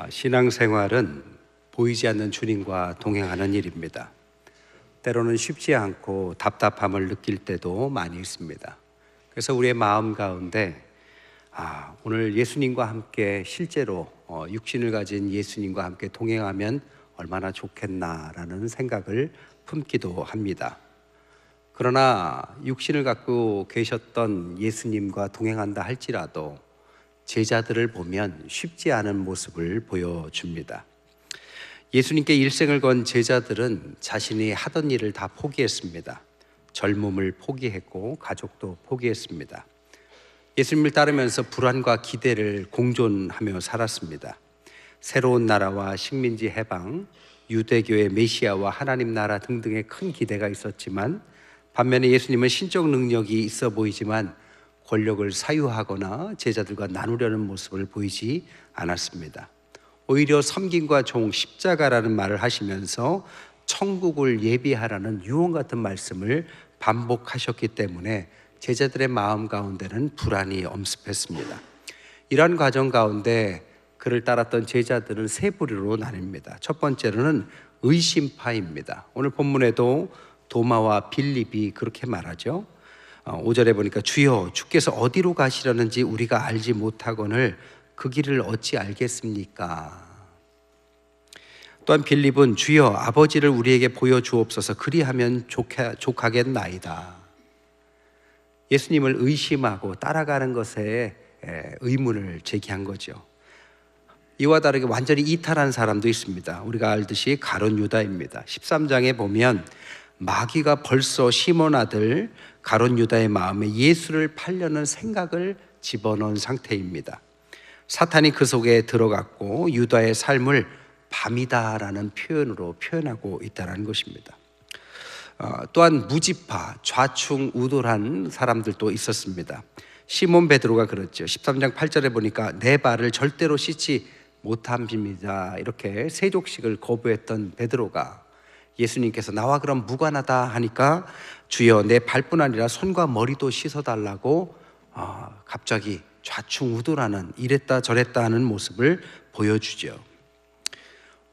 신앙생활은 보이지 않는 주님과 동행하는 일입니다. 때로는 쉽지 않고 답답함을 느낄 때도 많이 있습니다. 그래서 우리의 마음 가운데 오늘 예수님과 함께 실제로 육신을 가진 예수님과 함께 동행하면 얼마나 좋겠나라는 생각을 품기도 합니다. 그러나 육신을 갖고 계셨던 예수님과 동행한다 할지라도 제자들을 보면 쉽지 않은 모습을 보여줍니다. 예수님께 일생을 건 제자들은 자신이 하던 일을 다 포기했습니다. 젊음을 포기했고 가족도 포기했습니다. 예수님을 따르면서 불안과 기대를 공존하며 살았습니다. 새로운 나라와 식민지 해방, 유대교의 메시아와 하나님 나라 등등의 큰 기대가 있었지만, 반면에 예수님은 신적 능력이 있어 보이지만 권력을 사유하거나 제자들과 나누려는 모습을 보이지 않았습니다. 오히려 섬김과 종, 십자가라는 말을 하시면서 천국을 예비하라는 유언 같은 말씀을 반복하셨기 때문에 제자들의 마음 가운데는 불안이 엄습했습니다. 이러한 과정 가운데 그를 따랐던 제자들은 세 부류로 나뉩니다. 첫 번째로는 의심파입니다. 오늘 본문에도 도마와 빌립이 그렇게 말하죠. 5절에 보니까 주여 주께서 어디로 가시려는지 우리가 알지 못하거늘 그 길을 어찌 알겠습니까? 또한 빌립은 주여 아버지를 우리에게 보여주옵소서 그리하면 족하겠나이다. 예수님을 의심하고 따라가는 것에 의문을 제기한 거죠. 이와 다르게 완전히 이탈한 사람도 있습니다. 우리가 알듯이 가룟 유다입니다. 13장에 보면 마귀가 벌써 시몬 아들 가룟 유다의 마음에 예수를 팔려는 생각을 집어넣은 상태입니다. 사탄이 그 속에 들어갔고 유다의 삶을 밤이다라는 표현으로 표현하고 있다는 것입니다. 또한 무지파, 좌충우돌한 사람들도 있었습니다. 시몬 베드로가 그랬죠. 13장 8절에 보니까 내 발을 절대로 씻지 못합니다. 이렇게 세족식을 거부했던 베드로가 예수님께서 나와 그럼 무관하다 하니까 주여 내 발뿐 아니라 손과 머리도 씻어달라고 갑자기 좌충우돌하는 이랬다 저랬다 하는 모습을 보여주죠.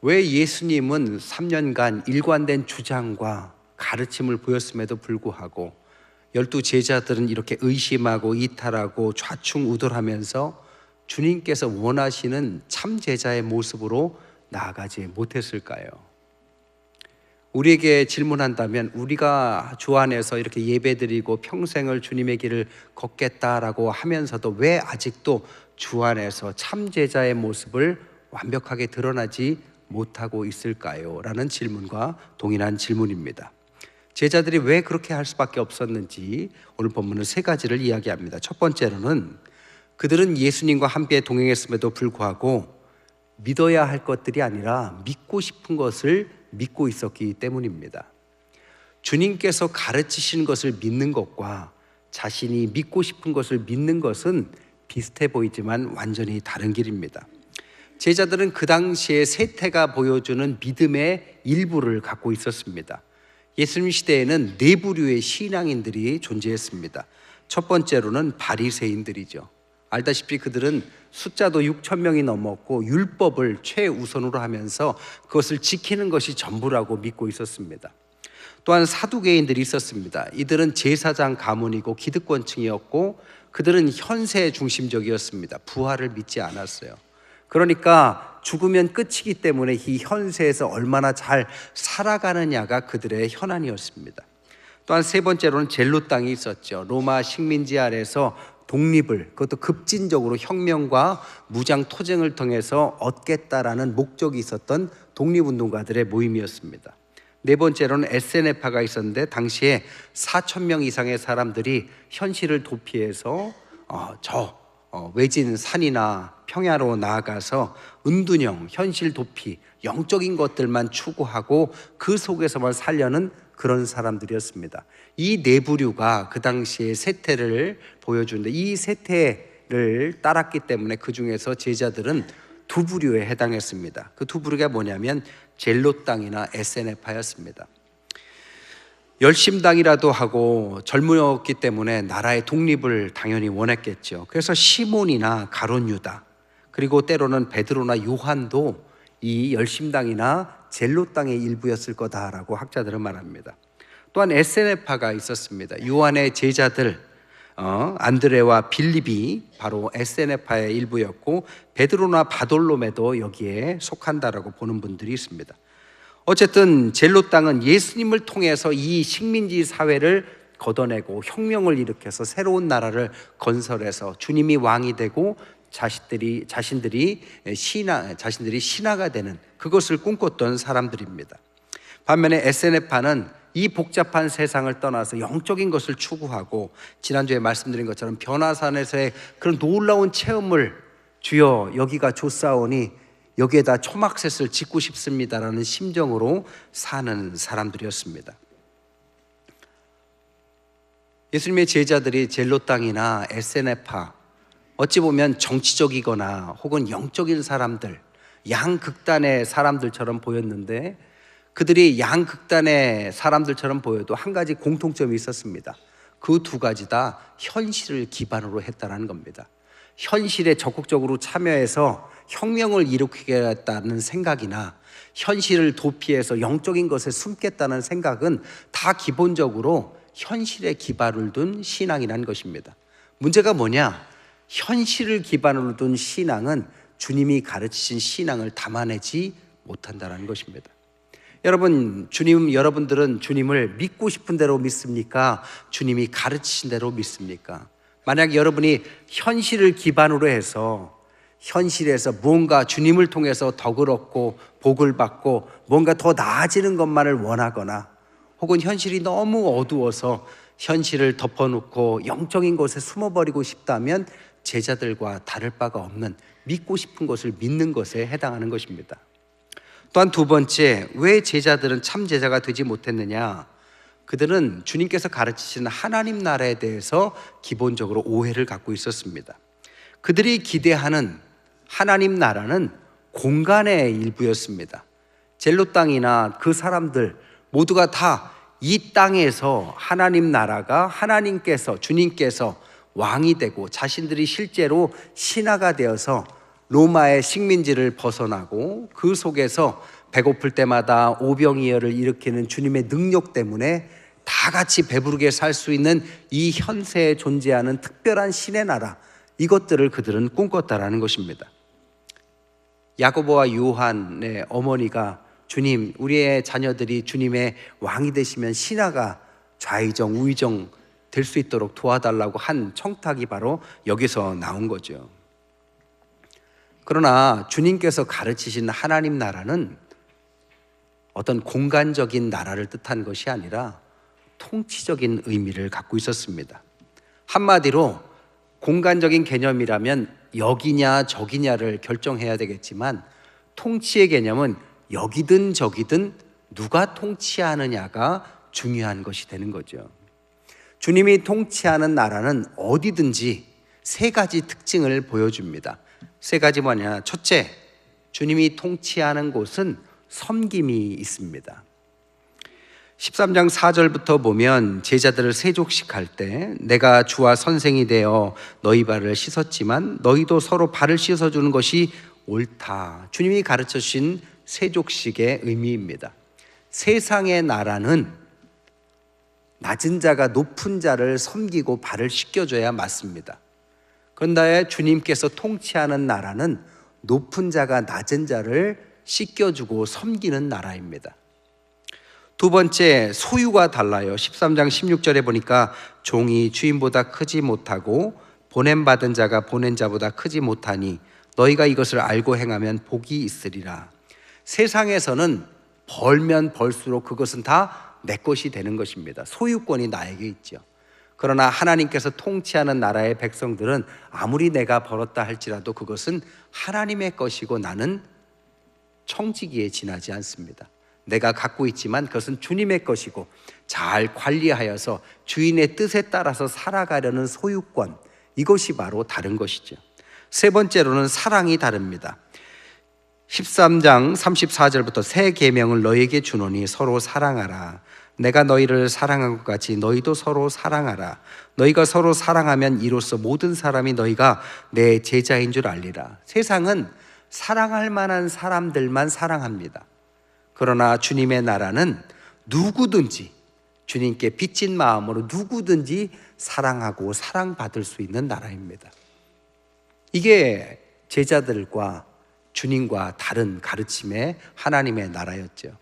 왜 예수님은 3년간 일관된 주장과 가르침을 보였음에도 불구하고 12 제자들은 이렇게 의심하고 이탈하고 좌충우돌하면서 주님께서 원하시는 참 제자의 모습으로 나아가지 못했을까요? 우리에게 질문한다면 우리가 주 안에서 이렇게 예배드리고 평생을 주님의 길을 걷겠다라고 하면서도 왜 아직도 주 안에서 참 제자의 모습을 완벽하게 드러나지 못하고 있을까요? 라는 질문과 동일한 질문입니다. 제자들이 왜 그렇게 할 수밖에 없었는지 오늘 본문은 세 가지를 이야기합니다. 첫 번째로는 그들은 예수님과 함께 동행했음에도 불구하고 믿어야 할 것들이 아니라 믿고 싶은 것을 믿고 있었기 때문입니다. 주님께서 가르치시는 것을 믿는 것과 자신이 믿고 싶은 것을 믿는 것은 비슷해 보이지만 완전히 다른 길입니다. 제자들은 그 당시에 세태가 보여주는 믿음의 일부를 갖고 있었습니다. 예수님 시대에는 네 부류의 신앙인들이 존재했습니다. 첫 번째로는 바리새인들이죠. 알다시피 그들은 숫자도 6천 명이 넘었고 율법을 최우선으로 하면서 그것을 지키는 것이 전부라고 믿고 있었습니다. 또한 사두개인들이 있었습니다. 이들은 제사장 가문이고 기득권층이었고 그들은 현세 중심적이었습니다. 부활을 믿지 않았어요. 그러니까 죽으면 끝이기 때문에 이 현세에서 얼마나 잘 살아가느냐가 그들의 현안이었습니다. 또한 세 번째로는 젤로 땅이 있었죠. 로마 식민지 아래에서 독립을, 그것도 급진적으로 혁명과 무장 투쟁을 통해서 얻겠다라는 목적이 있었던 독립운동가들의 모임이었습니다. 네 번째로는 SNF파가 있었는데 당시에 4천 명 이상의 사람들이 현실을 도피해서 외진 산이나 평야로 나아가서 은둔형, 현실 도피, 영적인 것들만 추구하고 그 속에서만 살려는 그런 사람들이었습니다. 이 네 부류가 그 당시의 세태를 보여주는데 이 세태를 따랐기 때문에 그 중에서 제자들은 두 부류에 해당했습니다. 그 두 부류가 뭐냐면 젤로 땅이나 SNF파였습니다. 열심당이라도 하고 젊었기 때문에 나라의 독립을 당연히 원했겠죠. 그래서 시몬이나 가룟 유다, 그리고 때로는 베드로나 요한도 이 열심당이나 젤로 땅의 일부였을 거다라고 학자들은 말합니다. 또한 에세네파가 있었습니다. 요한의 제자들 안드레와 빌립이 바로 에세네파의 일부였고 베드로나 바돌로메도 여기에 속한다라고 보는 분들이 있습니다. 어쨌든 젤로 땅은 예수님을 통해서 이 식민지 사회를 걷어내고 혁명을 일으켜서 새로운 나라를 건설해서 주님이 왕이 되고 자신들이 신하가 되는 그것을 꿈꿨던 사람들입니다. 반면에 에세네파는 이 복잡한 세상을 떠나서 영적인 것을 추구하고 지난주에 말씀드린 것처럼 변화산에서의 그런 놀라운 체험을 주여 여기가 좋사오니 여기에다 초막셋을 짓고 싶습니다라는 심정으로 사는 사람들이었습니다. 예수님의 제자들이 젤로 땅이나 에세네파, 어찌 보면 정치적이거나 혹은 영적인 사람들, 양극단의 사람들처럼 보였는데 그들이 양극단의 사람들처럼 보여도 한 가지 공통점이 있었습니다. 그 두 가지 다 현실을 기반으로 했다는 겁니다. 현실에 적극적으로 참여해서 혁명을 일으키겠다는 생각이나 현실을 도피해서 영적인 것에 숨겠다는 생각은 다 기본적으로 현실에 기반을 둔 신앙이라는 것입니다. 문제가 뭐냐? 현실을 기반으로 둔 신앙은 주님이 가르치신 신앙을 담아내지 못한다는 것입니다. 여러분들은 주님을 믿고 싶은 대로 믿습니까? 주님이 가르치신 대로 믿습니까? 만약 여러분이 현실을 기반으로 해서 현실에서 무언가 주님을 통해서 덕을 얻고 복을 받고 뭔가 더 나아지는 것만을 원하거나 혹은 현실이 너무 어두워서 현실을 덮어놓고 영적인 곳에 숨어버리고 싶다면 제자들과 다를 바가 없는 믿고 싶은 것을 믿는 것에 해당하는 것입니다. 또한 두 번째, 왜 제자들은 참 제자가 되지 못했느냐? 그들은 주님께서 가르치시는 하나님 나라에 대해서 기본적으로 오해를 갖고 있었습니다. 그들이 기대하는 하나님 나라는 공간의 일부였습니다. 젤로 땅이나 그 사람들 모두가 다 이 땅에서 하나님 나라가 하나님께서 주님께서 왕이 되고 자신들이 실제로 신하가 되어서 로마의 식민지를 벗어나고 그 속에서 배고플 때마다 오병이어를 일으키는 주님의 능력 때문에 다 같이 배부르게 살 수 있는 이 현세에 존재하는 특별한 신의 나라, 이것들을 그들은 꿈꿨다라는 것입니다. 야고보와 요한의 어머니가 주님, 우리의 자녀들이 주님의 왕이 되시면 신하가 좌의정 우의정 될 수 있도록 도와달라고 한 청탁이 바로 여기서 나온 거죠. 그러나 주님께서 가르치신 하나님 나라는 어떤 공간적인 나라를 뜻한 것이 아니라 통치적인 의미를 갖고 있었습니다. 한마디로 공간적인 개념이라면 여기냐 저기냐를 결정해야 되겠지만 통치의 개념은 여기든 저기든 누가 통치하느냐가 중요한 것이 되는 거죠. 주님이 통치하는 나라는 어디든지 세 가지 특징을 보여줍니다. 세 가지 뭐냐? 첫째, 주님이 통치하는 곳은 섬김이 있습니다. 13장 4절부터 보면 제자들을 세족식할 때 내가 주와 선생이 되어 너희 발을 씻었지만 너희도 서로 발을 씻어주는 것이 옳다. 주님이 가르쳐 주신 세족식의 의미입니다. 세상의 나라는 낮은 자가 높은 자를 섬기고 발을 씻겨줘야 맞습니다. 그런데 주님께서 통치하는 나라는 높은 자가 낮은 자를 씻겨주고 섬기는 나라입니다. 두 번째, 소유가 달라요. 13장 16절에 보니까 종이 주인보다 크지 못하고 보냄받은 자가 보낸 자보다 크지 못하니 너희가 이것을 알고 행하면 복이 있으리라. 세상에서는 벌면 벌수록 그것은 다 내 것이 되는 것입니다. 소유권이 나에게 있죠. 그러나 하나님께서 통치하는 나라의 백성들은 아무리 내가 벌었다 할지라도 그것은 하나님의 것이고 나는 청지기에 지나지 않습니다. 내가 갖고 있지만 그것은 주님의 것이고 잘 관리하여서 주인의 뜻에 따라서 살아가려는 소유권, 이것이 바로 다른 것이죠. 세 번째로는 사랑이 다릅니다. 13장 34절부터 새 계명을 너에게 주노니 서로 사랑하라. 내가 너희를 사랑한 것 같이 너희도 서로 사랑하라. 너희가 서로 사랑하면 이로써 모든 사람이 너희가 내 제자인 줄 알리라. 세상은 사랑할 만한 사람들만 사랑합니다. 그러나 주님의 나라는 누구든지 주님께 빚진 마음으로 누구든지 사랑하고 사랑받을 수 있는 나라입니다. 이게 제자들과 주님과 다른 가르침의 하나님의 나라였죠.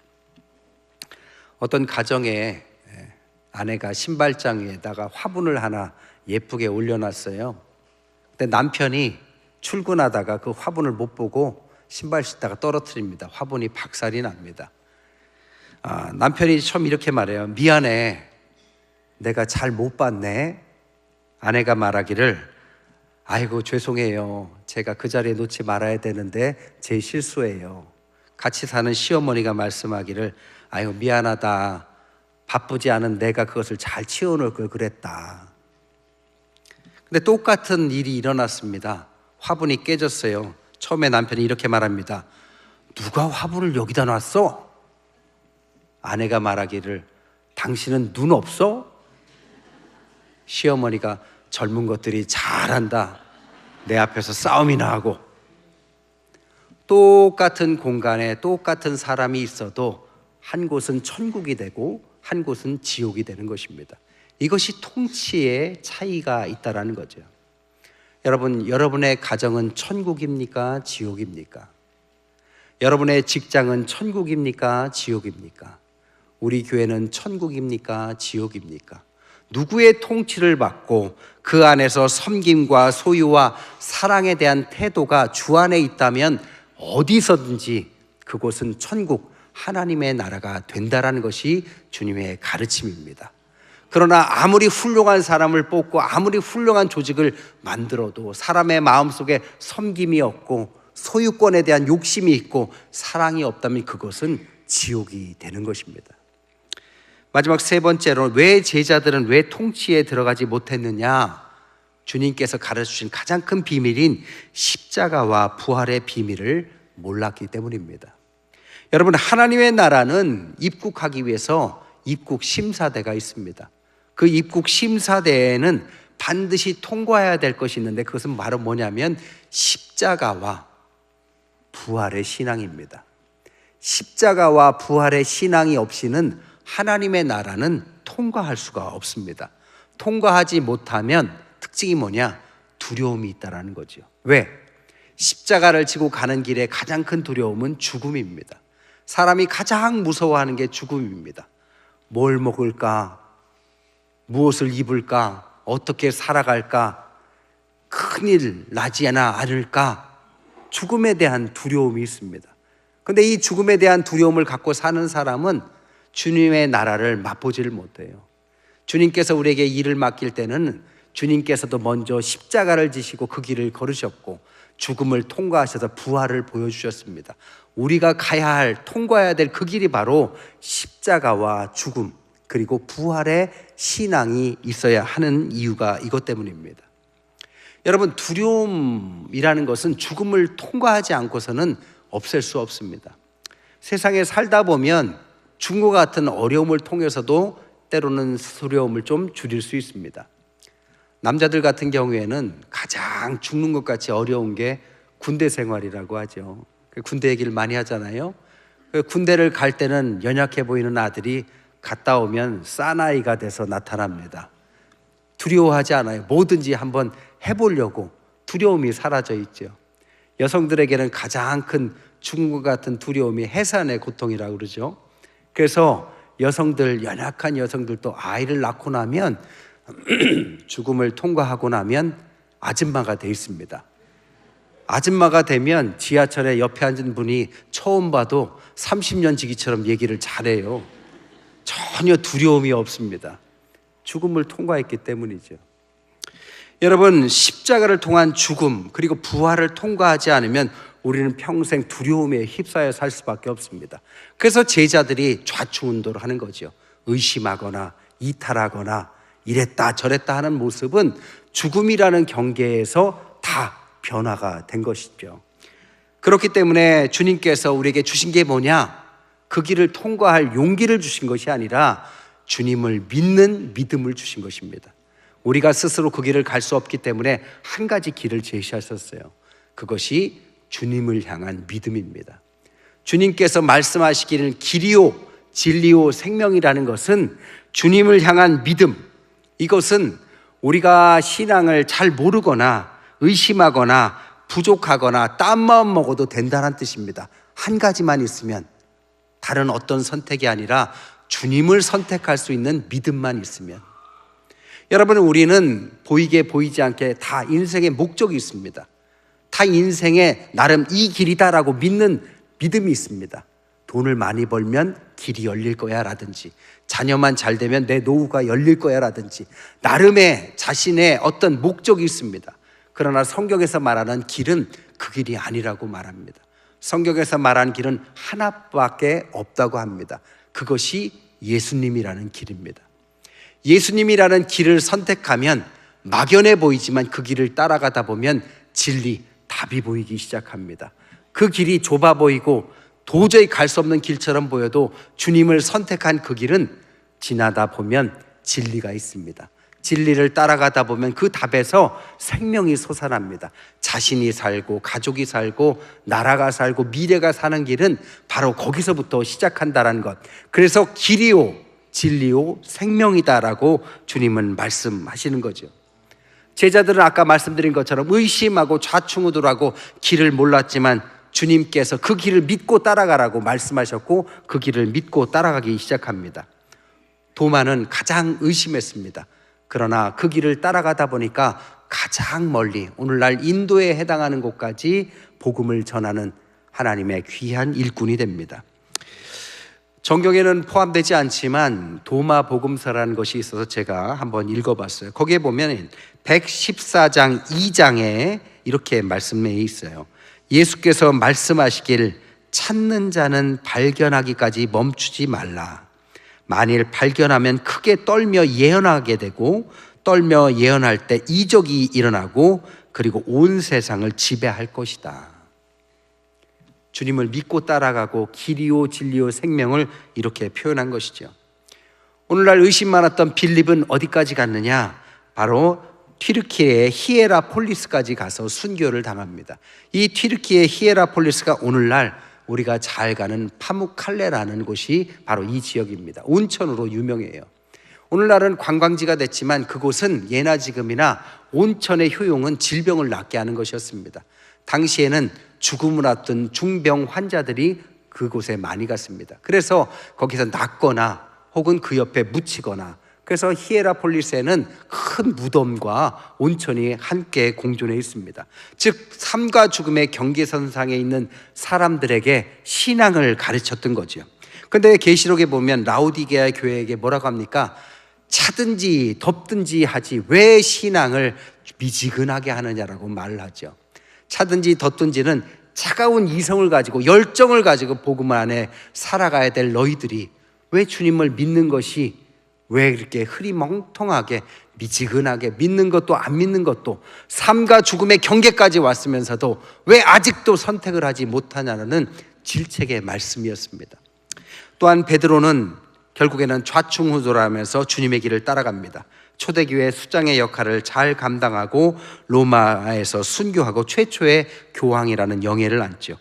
어떤 가정에 아내가 신발장 위에다가 화분을 하나 예쁘게 올려놨어요. 근데 남편이 출근하다가 그 화분을 못 보고 신발 신다가 떨어뜨립니다. 화분이 박살이 납니다. 남편이 처음 이렇게 말해요. 미안해, 내가 잘 못 봤네. 아내가 말하기를, 아이고 죄송해요, 제가 그 자리에 놓지 말아야 되는데 제 실수예요. 같이 사는 시어머니가 말씀하기를, 아이고 미안하다, 바쁘지 않은 내가 그것을 잘 치워놓을 걸 그랬다. 근데 똑같은 일이 일어났습니다. 화분이 깨졌어요. 처음에 남편이 이렇게 말합니다. 누가 화분을 여기다 놨어? 아내가 말하기를, 당신은 눈 없어? 시어머니가, 젊은 것들이 잘한다. 내 앞에서 싸움이나 하고. 똑같은 공간에 똑같은 사람이 있어도 한 곳은 천국이 되고 한 곳은 지옥이 되는 것입니다. 이것이 통치의 차이가 있다는 거죠. 여러분, 여러분의 가정은 천국입니까? 지옥입니까? 여러분의 직장은 천국입니까? 지옥입니까? 우리 교회는 천국입니까? 지옥입니까? 누구의 통치를 받고 그 안에서 섬김과 소유와 사랑에 대한 태도가 주 안에 있다면 어디서든지 그곳은 천국, 하나님의 나라가 된다라는 것이 주님의 가르침입니다. 그러나 아무리 훌륭한 사람을 뽑고 아무리 훌륭한 조직을 만들어도 사람의 마음속에 섬김이 없고 소유권에 대한 욕심이 있고 사랑이 없다면 그것은 지옥이 되는 것입니다. 마지막 세 번째로, 왜 제자들은 왜 통치에 들어가지 못했느냐? 주님께서 가르쳐주신 가장 큰 비밀인 십자가와 부활의 비밀을 몰랐기 때문입니다. 여러분, 하나님의 나라는 입국하기 위해서 입국 심사대가 있습니다. 그 입국 심사대에는 반드시 통과해야 될 것이 있는데 그것은 바로 뭐냐면 십자가와 부활의 신앙입니다. 십자가와 부활의 신앙이 없이는 하나님의 나라는 통과할 수가 없습니다. 통과하지 못하면 특징이 뭐냐? 두려움이 있다는 거죠. 왜? 십자가를 지고 가는 길에 가장 큰 두려움은 죽음입니다. 사람이 가장 무서워하는 게 죽음입니다. 뭘 먹을까? 무엇을 입을까? 어떻게 살아갈까? 큰일 나지 않을까? 죽음에 대한 두려움이 있습니다. 그런데 이 죽음에 대한 두려움을 갖고 사는 사람은 주님의 나라를 맛보지를 못해요. 주님께서 우리에게 일을 맡길 때는 주님께서도 먼저 십자가를 지시고 그 길을 걸으셨고 죽음을 통과하셔서 부활을 보여주셨습니다. 우리가 가야 할, 통과해야 될 그 길이 바로 십자가와 죽음 그리고 부활의 신앙이 있어야 하는 이유가 이것 때문입니다. 여러분, 두려움이라는 것은 죽음을 통과하지 않고서는 없앨 수 없습니다. 세상에 살다 보면 죽음과 같은 어려움을 통해서도 때로는 두려움을 좀 줄일 수 있습니다. 남자들 같은 경우에는 가장 죽는 것 같이 어려운 게 군대 생활이라고 하죠. 군대 얘기를 많이 하잖아요. 군대를 갈 때는 연약해 보이는 아들이 갔다 오면 사나이가 돼서 나타납니다. 두려워하지 않아요. 뭐든지 한번 해보려고 두려움이 사라져 있죠. 여성들에게는 가장 큰 죽음과 같은 두려움이 해산의 고통이라고 그러죠. 그래서 여성들, 연약한 여성들도 아이를 낳고 나면 죽음을 통과하고 나면 아줌마가 돼 있습니다. 아줌마가 되면 지하철에 옆에 앉은 분이 처음 봐도 30년 지기처럼 얘기를 잘해요. 전혀 두려움이 없습니다. 죽음을 통과했기 때문이죠. 여러분, 십자가를 통한 죽음 그리고 부활을 통과하지 않으면 우리는 평생 두려움에 휩싸여 살 수밖에 없습니다. 그래서 제자들이 좌충우돌을 하는 거죠. 의심하거나 이탈하거나 이랬다 저랬다 하는 모습은 죽음이라는 경계에서 다 변화가 된 것이죠. 그렇기 때문에 주님께서 우리에게 주신 게 뭐냐? 그 길을 통과할 용기를 주신 것이 아니라 주님을 믿는 믿음을 주신 것입니다. 우리가 스스로 그 길을 갈 수 없기 때문에 한 가지 길을 제시하셨어요. 그것이 주님을 향한 믿음입니다. 주님께서 말씀하시기를 길이요 진리요 생명이라는 것은 주님을 향한 믿음, 이것은 우리가 신앙을 잘 모르거나 의심하거나 부족하거나 딴 마음 먹어도 된다는 뜻입니다. 한 가지만 있으면, 다른 어떤 선택이 아니라 주님을 선택할 수 있는 믿음만 있으면. 여러분, 우리는 보이게 보이지 않게 다 인생의 목적이 있습니다. 다 인생에 나름 이 길이다라고 믿는 믿음이 있습니다. 돈을 많이 벌면 길이 열릴 거야 라든지, 자녀만 잘 되면 내 노후가 열릴 거야 라든지, 나름의 자신의 어떤 목적이 있습니다. 그러나 성경에서 말하는 길은 그 길이 아니라고 말합니다. 성경에서 말하는 길은 하나밖에 없다고 합니다. 그것이 예수님이라는 길입니다. 예수님이라는 길을 선택하면 막연해 보이지만 그 길을 따라가다 보면 진리, 답이 보이기 시작합니다. 그 길이 좁아 보이고 도저히 갈 수 없는 길처럼 보여도 주님을 선택한 그 길은 지나다 보면 진리가 있습니다. 진리를 따라가다 보면 그 답에서 생명이 솟아납니다. 자신이 살고 가족이 살고 나라가 살고 미래가 사는 길은 바로 거기서부터 시작한다는 것. 그래서 길이요 진리요 생명이다라고 주님은 말씀하시는 거죠. 제자들은 아까 말씀드린 것처럼 의심하고 좌충우돌하고 길을 몰랐지만 주님께서 그 길을 믿고 따라가라고 말씀하셨고 그 길을 믿고 따라가기 시작합니다. 도마는 가장 의심했습니다. 그러나 그 길을 따라가다 보니까 가장 멀리, 오늘날 인도에 해당하는 곳까지 복음을 전하는 하나님의 귀한 일꾼이 됩니다. 정경에는 포함되지 않지만 도마 복음서라는 것이 있어서 제가 한번 읽어봤어요. 거기에 보면 114장 2장에 이렇게 말씀해 있어요. 예수께서 말씀하시길 찾는 자는 발견하기까지 멈추지 말라. 만일 발견하면 크게 떨며 예언하게 되고 떨며 예언할 때 이적이 일어나고 그리고 온 세상을 지배할 것이다. 주님을 믿고 따라가고 길이요 진리요 생명을 이렇게 표현한 것이죠. 오늘날 의심 많았던 빌립은 어디까지 갔느냐? 바로 튀르키예의 히에라폴리스까지 가서 순교를 당합니다. 이 튀르키예 히에라폴리스가 오늘날 우리가 잘 가는 파무칼레라는 곳이 바로 이 지역입니다. 온천으로 유명해요. 오늘날은 관광지가 됐지만 그곳은 예나 지금이나 온천의 효용은 질병을 낫게 하는 것이었습니다. 당시에는 죽음을 앞둔 중병 환자들이 그곳에 많이 갔습니다. 그래서 거기서 낫거나 혹은 그 옆에 묻히거나, 그래서 히에라폴리스에는 큰 무덤과 온천이 함께 공존해 있습니다. 즉 삶과 죽음의 경계선상에 있는 사람들에게 신앙을 가르쳤던 거죠. 그런데 계시록에 보면 라오디게아 교회에게 뭐라고 합니까? 차든지 덥든지 하지 왜 신앙을 미지근하게 하느냐라고 말을 하죠. 차든지 덥든지는 차가운 이성을 가지고 열정을 가지고 복음 안에 살아가야 될 너희들이 왜 주님을 믿는 것이 왜 이렇게 흐리멍텅하게 미지근하게 믿는 것도 안 믿는 것도 삶과 죽음의 경계까지 왔으면서도 왜 아직도 선택을 하지 못하냐는 질책의 말씀이었습니다. 또한 베드로는 결국에는 좌충우돌하면서 주님의 길을 따라갑니다. 초대교회 수장의 역할을 잘 감당하고 로마에서 순교하고 최초의 교황이라는 영예를 안죠.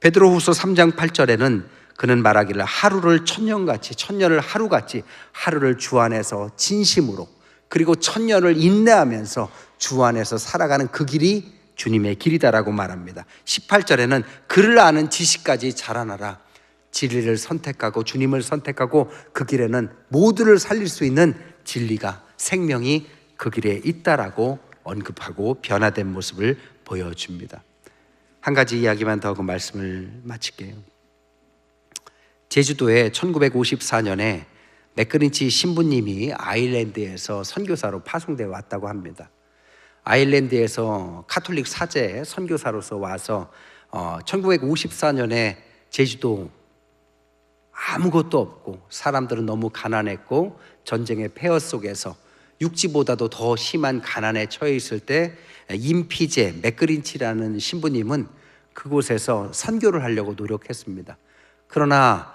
베드로후서 3장 8절에는 그는 말하기를 하루를 천년같이, 천년을 하루같이, 하루를 주 안에서 진심으로 그리고 천년을 인내하면서 주 안에서 살아가는 그 길이 주님의 길이다라고 말합니다. 18절에는 그를 아는 지식까지 자라나라. 진리를 선택하고 주님을 선택하고 그 길에는 모두를 살릴 수 있는 진리가, 생명이 그 길에 있다라고 언급하고 변화된 모습을 보여줍니다. 한 가지 이야기만 더 하고 말씀을 마칠게요. 제주도에 1954년에 맥그린치 신부님이 아일랜드에서 선교사로 파송되어 왔다고 합니다. 아일랜드에서 카톨릭 사제 선교사로서 와서 1954년에 제주도 아무것도 없고 사람들은 너무 가난했고 전쟁의 폐허 속에서 육지보다도 더 심한 가난에 처해 있을 때 임피제 맥그린치라는 신부님은 그곳에서 선교를 하려고 노력했습니다. 그러나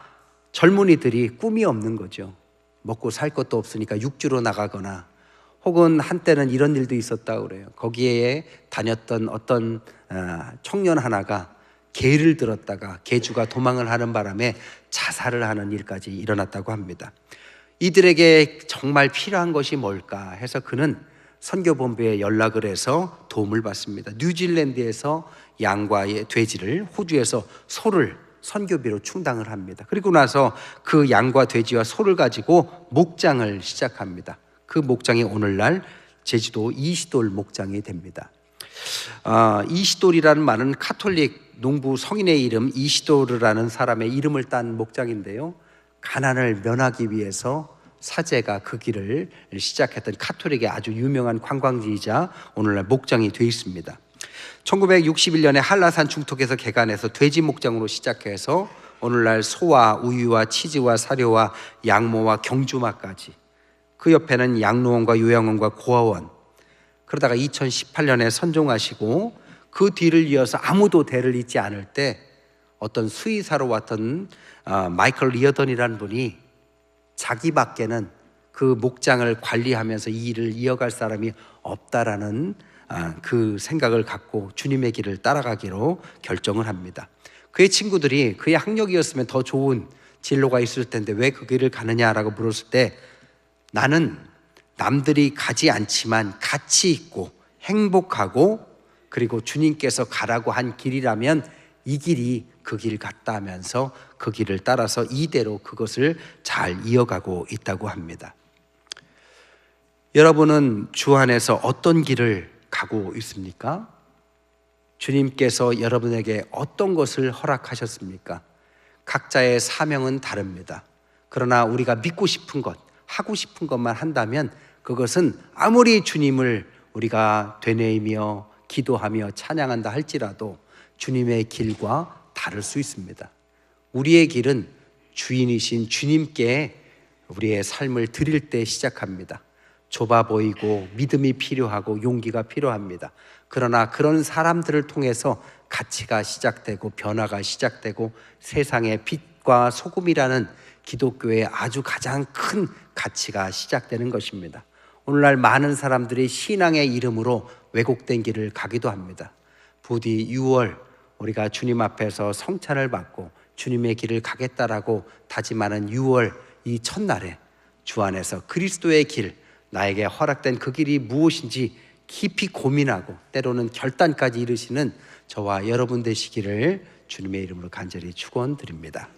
젊은이들이 꿈이 없는 거죠. 먹고 살 것도 없으니까 육지로 나가거나, 혹은 한때는 이런 일도 있었다고 그래요. 거기에 다녔던 어떤 청년 하나가 개를 들었다가 개주가 도망을 하는 바람에 자살을 하는 일까지 일어났다고 합니다. 이들에게 정말 필요한 것이 뭘까 해서 그는 선교본부에 연락을 해서 도움을 받습니다. 뉴질랜드에서 양과 돼지를, 호주에서 소를 선교비로 충당을 합니다. 그리고 나서 그 양과 돼지와 소를 가지고 목장을 시작합니다. 그 목장이 오늘날 제주도 이시돌 목장이 됩니다. 이시돌이라는 말은 카톨릭 농부 성인의 이름 이시도르라는 사람의 이름을 딴 목장인데요, 가난을 면하기 위해서 사제가 그 길을 시작했던 카톨릭의 아주 유명한 관광지이자 오늘날 목장이 되어 있습니다. 1961년에 한라산 중턱에서 개간해서 돼지 목장으로 시작해서 오늘날 소와 우유와 치즈와 사료와 양모와 경주마까지, 그 옆에는 양로원과 요양원과 고아원, 그러다가 2018년에 선종하시고 그 뒤를 이어서 아무도 대를 잇지 않을 때 어떤 수의사로 왔던 마이클 리어던이라는 분이 자기밖에는 그 목장을 관리하면서 이 일을 이어갈 사람이 없다라는 그 생각을 갖고 주님의 길을 따라가기로 결정을 합니다. 그의 친구들이 그의 학력이었으면 더 좋은 진로가 있을 텐데 왜 그 길을 가느냐라고 물었을 때, 나는 남들이 가지 않지만 가치 있고 행복하고 그리고 주님께서 가라고 한 길이라면 이 길이 그 길 같다 하면서 그 길을 따라서 이대로 그것을 잘 이어가고 있다고 합니다. 여러분은 주 안에서 어떤 길을 가고 있습니까? 주님께서 여러분에게 어떤 것을 허락하셨습니까? 각자의 사명은 다릅니다. 그러나 우리가 믿고 싶은 것, 하고 싶은 것만 한다면 그것은 아무리 주님을 우리가 되뇌이며 기도하며 찬양한다 할지라도 주님의 길과 다를 수 있습니다. 우리의 길은 주인이신 주님께 우리의 삶을 드릴 때 시작합니다. 좁아 보이고 믿음이 필요하고 용기가 필요합니다. 그러나 그런 사람들을 통해서 가치가 시작되고 변화가 시작되고 세상의 빛과 소금이라는 기독교의 아주 가장 큰 가치가 시작되는 것입니다. 오늘날 많은 사람들이 신앙의 이름으로 왜곡된 길을 가기도 합니다. 부디 6월 우리가 주님 앞에서 성찬을 받고 주님의 길을 가겠다라고 다짐하는 6월 이 첫날에 주 안에서 그리스도의 길, 나에게 허락된 그 길이 무엇인지 깊이 고민하고 때로는 결단까지 이르시는 저와 여러분 되시기를 주님의 이름으로 간절히 축원드립니다.